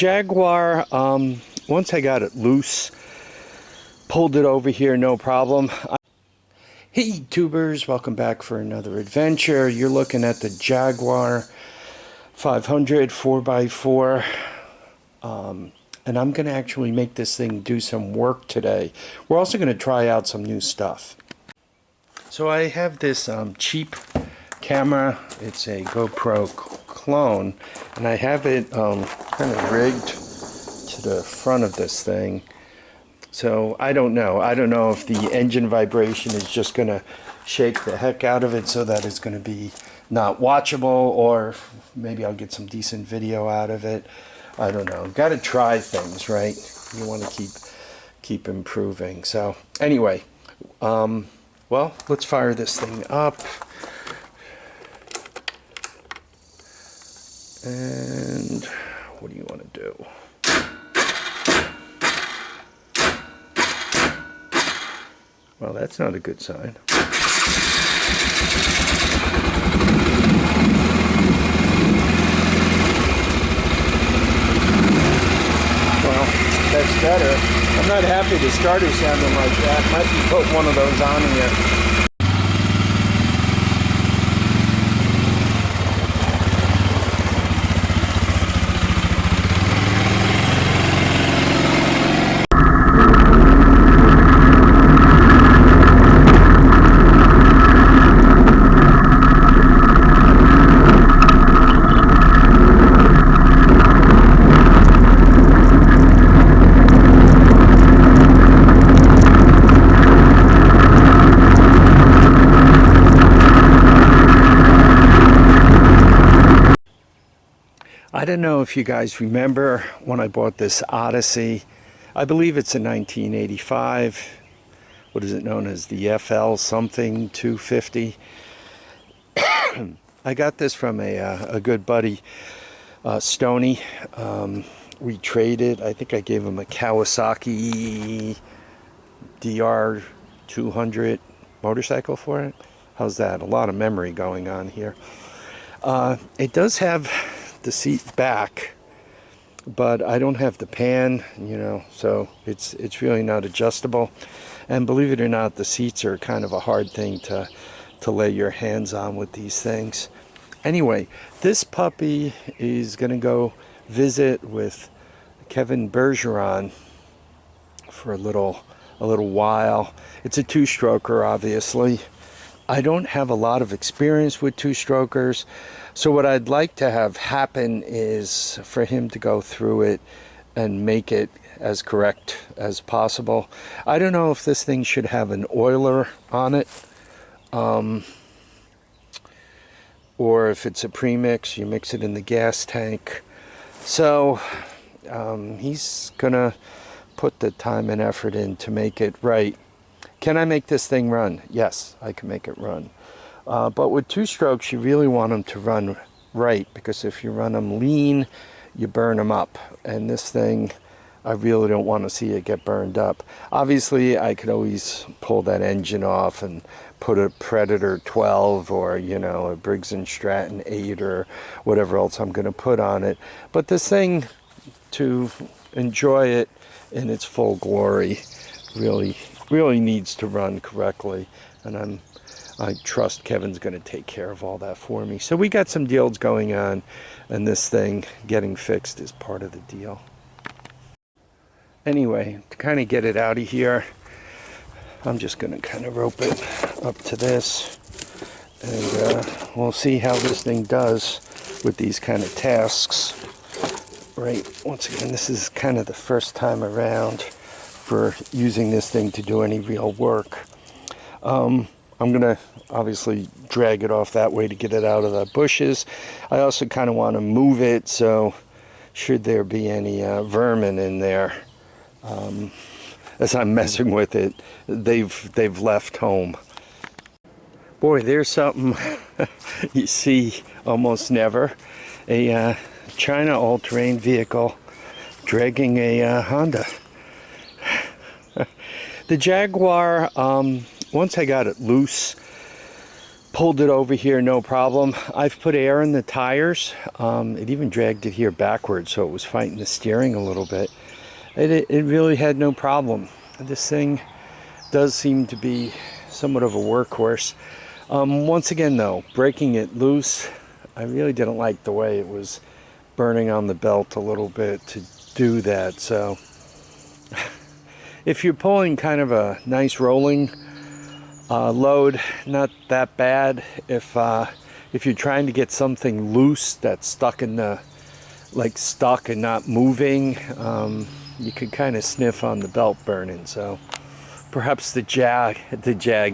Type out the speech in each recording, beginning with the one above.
Jaguar, once I got it loose, pulled it over here, no problem. Hey tubers, welcome back for another adventure. You're looking at the Jaguar 500 4x4, and I'm going to actually make this thing do some work today. We're also going to try out some new stuff. So I have this cheap camera. It's a GoPro clone, and I have it kind of rigged to the front of this thing. So I don't know if the engine vibration is just going to shake the heck out of it so that it's going to be not watchable, or maybe I'll get some decent video out of it. I don't know. Got to try things, right? You want to keep improving. So anyway, well, let's fire this thing up. And what do you want to do? Well, that's not a good sign. Well, that's better. I'm not happy the starter sounding like that. Might be put one of those on here. I don't know if you guys remember when I bought this Odyssey. I believe it's a 1985. What is it known as? The FL something 250. I got this from a good buddy, Stoney. We traded. I think I gave him a Kawasaki DR200 motorcycle for it. How's that? A lot of memory going on here. It does have the seat back, but I don't have the pan, you know, so it's really not adjustable. And believe it or not, the seats are kind of a hard thing to lay your hands on with these things. Anyway, this puppy is gonna go visit with Kevin Bergeron for a little while. It's a two-stroker, obviously. I don't have a lot of experience with two-strokers, so what I'd like to have happen is for him to go through it and make it as correct as possible. I don't know if this thing should have an oiler on it, or if it's a premix, you mix it in the gas tank. So he's gonna put the time and effort in to make it right. Can I make this thing run? Yes, I can make it run. But with two strokes, you really want them to run right, because if you run them lean, you burn them up. And this thing, I really don't want to see it get burned up. Obviously, I could always pull that engine off and put a Predator 12 or, you know, a Briggs & Stratton 8 or whatever else I'm going to put on it. But this thing, to enjoy it in its full glory, really needs to run correctly, and I trust Kevin's going to take care of all that for me. So we got some deals going on, and this thing getting fixed is part of the deal. Anyway, to kind of get it out of here, I'm just going to kind of rope it up to this, and we'll see how this thing does with these kind of tasks. Right, once again, this is kind of the first time around for using this thing to do any real work. I'm gonna obviously drag it off that way to get it out of the bushes. I also kind of want to move it, so should there be any vermin in there, as I'm messing with it, they've left home. Boy, there's something you see almost never. A China all-terrain vehicle dragging a Honda. The Jaguar, once I got it loose, pulled it over here, no problem. I've put air in the tires. It even dragged it here backwards, so it was fighting the steering a little bit. It really had no problem. This thing does seem to be somewhat of a workhorse. Once again though, breaking it loose, I really didn't like the way it was burning on the belt a little bit to do that. So if you're pulling kind of a nice rolling load, not that bad. If you're trying to get something loose that's stuck in the, like stuck and not moving, you could kind of sniff on the belt burning. So perhaps the Jag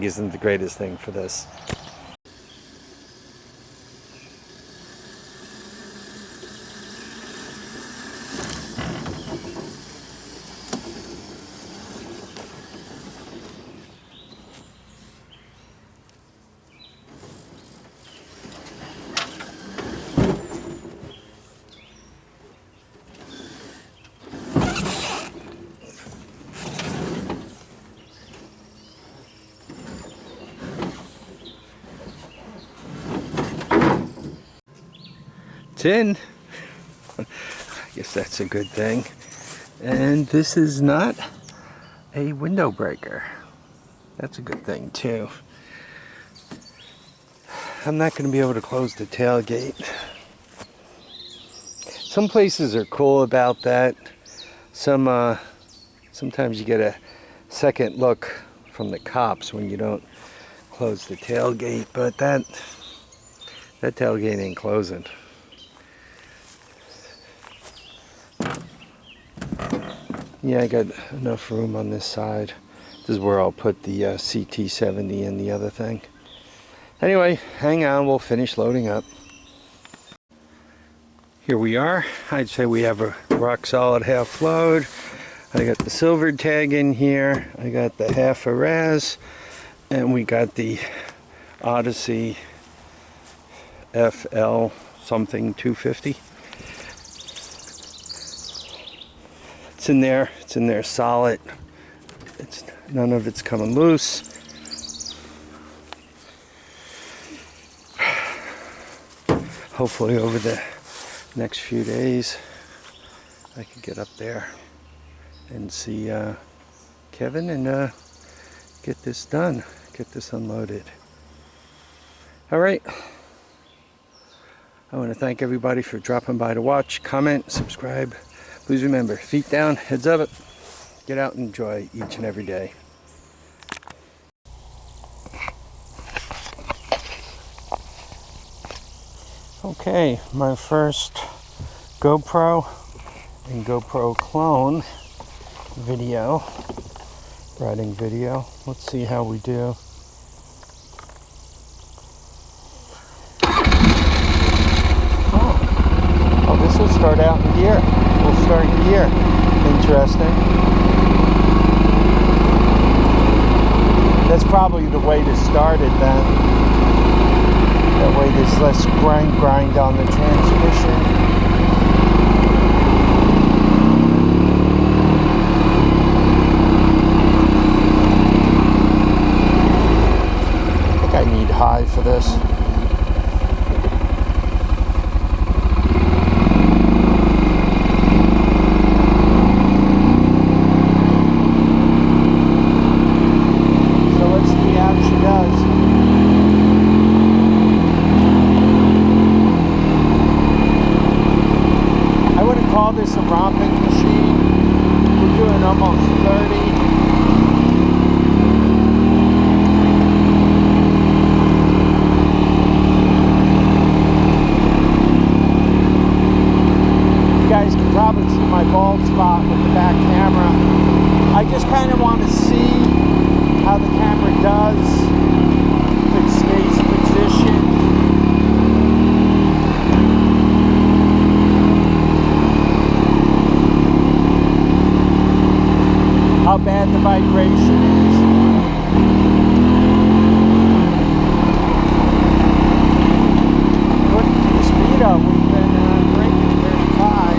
isn't the greatest thing for this. It's in. I guess that's a good thing. And this is not a window breaker. That's a good thing too. I'm not going to be able to close the tailgate. Some places are cool about that. Sometimes you get a second look from the cops when you don't close the tailgate, but that tailgate ain't closing. Yeah, I got enough room on this side. This is where I'll put the CT70 and the other thing. Anyway, hang on, we'll finish loading up. Here we are. I'd say we have a rock solid half load. I got the Silver Tag in here. I got the half a Razz. And we got the Odyssey FL something 250. It's in there solid. None of it's coming loose. Hopefully over the next few days I can get up there and see Kevin and get this done, get this unloaded. Alright, I want to thank everybody for dropping by to watch, comment, subscribe. Please remember, feet down, heads up. Get out and enjoy each and every day. Okay, my first GoPro and GoPro clone video, riding video. Let's see how we do. Oh, this will start out in gear. We'll start in gear. Interesting. That's probably the way to start it then. That way there's less grind on the transmission. I think I need high for this. This a romping machine. We're doing almost 30. You guys can probably see my bald spot with the back camera. I just kind of want to see how the camera does, if it stays positioned. How bad the vibration is. Putting the speed up, we've been breaking 35.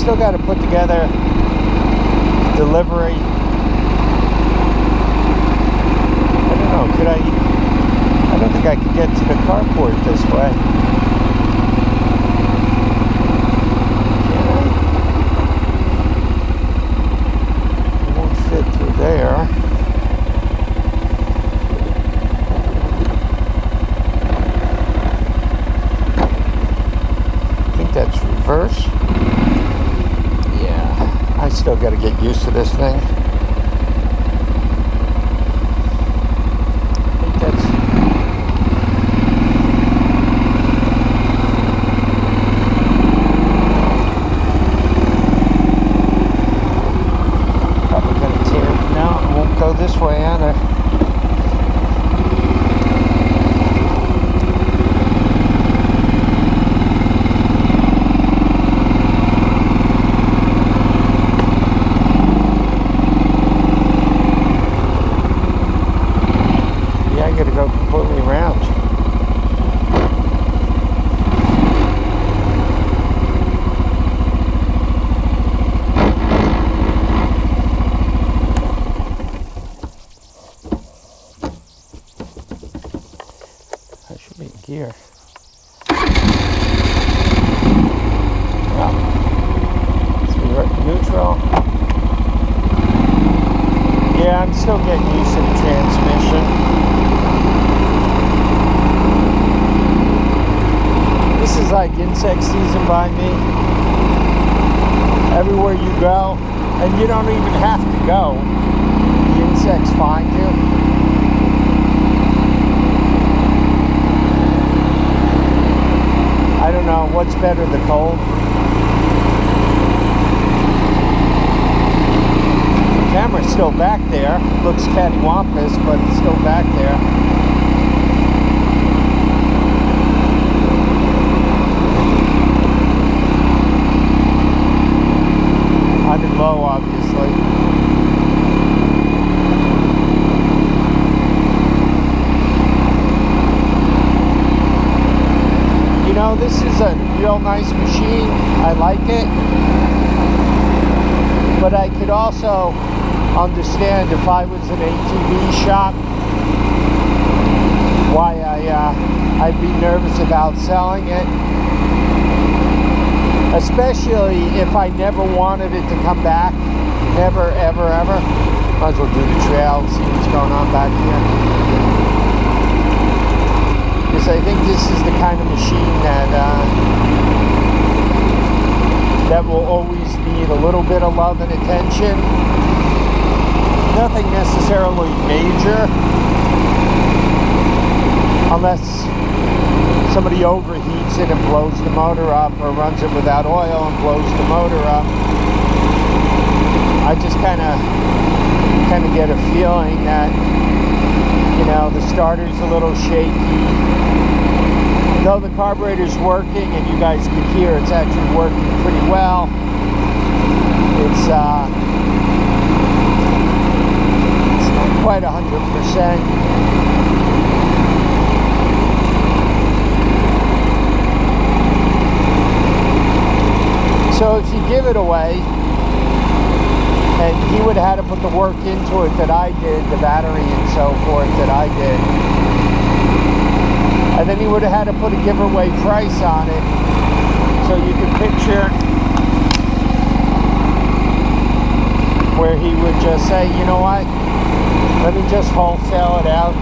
still got to put together delivery. I don't know, could I don't think I could get to the carport this way. It won't fit through there. I think that's reverse. Yeah, I still got to get used to this thing. This way either. Yeah, I gotta go completely around. Gear. Well, let's be neutral. Yeah, I'm still getting used to the transmission. This is like insect season by me. Everywhere you go, and you don't even have to go, the insects find you. I don't know what's better, the cold. The camera's still back there. Looks cattywampus, but it's still back there. I'm in low, obviously. You know, this is a real nice machine. I like it. But I could also understand if I was an ATV shop why I'd be nervous about selling it. Especially if I never wanted it to come back. Never, ever, ever. Might as well do the trail and see what's going on back here. Because I think this is the kind of machine that will always need a little bit of love and attention. Nothing necessarily major, unless somebody overheats it and blows the motor up, or runs it without oil and blows the motor up. I just kind of get a feeling that, you know, the starter's a little shaky. Though the carburetor's working, and you guys can hear it's actually working pretty well. It's not quite 100%. So if you give it away, and he would have had to put the work into it that I did, the battery and so forth that I did, and then he would have had to put a giveaway price on it, so you can picture where he would just say, you know what, let me just wholesale it out.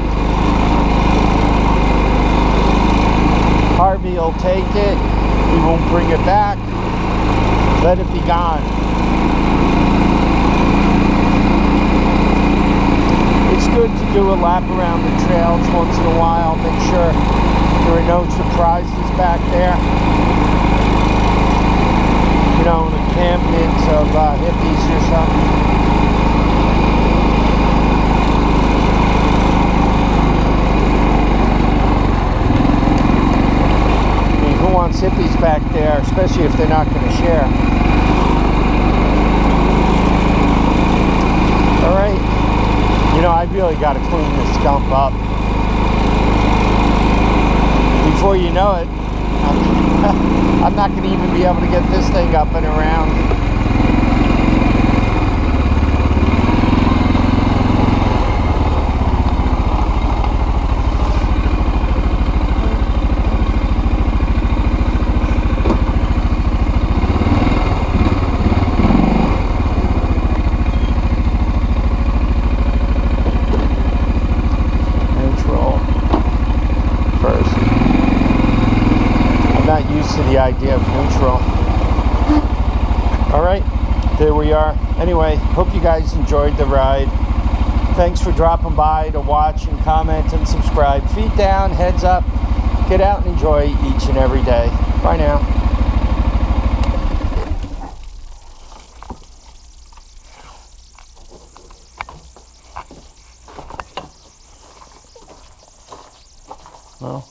Harvey will take it, he won't bring it back, let it be gone. It's good to do a lap around the trails once in a while, make sure there are no surprises back there. You know, an encampment of hippies or something. I mean, who wants hippies back there, especially if they're not going to share? Alright. You know, I really got to clean this stump up. Before you know it, I'm not going to even be able to get this thing up and around. To the idea of neutral. All right, there we are. Anyway, hope you guys enjoyed the ride. Thanks for dropping by to watch and comment and subscribe. Feet down, heads up. Get out and enjoy each and every day. Bye now. Well,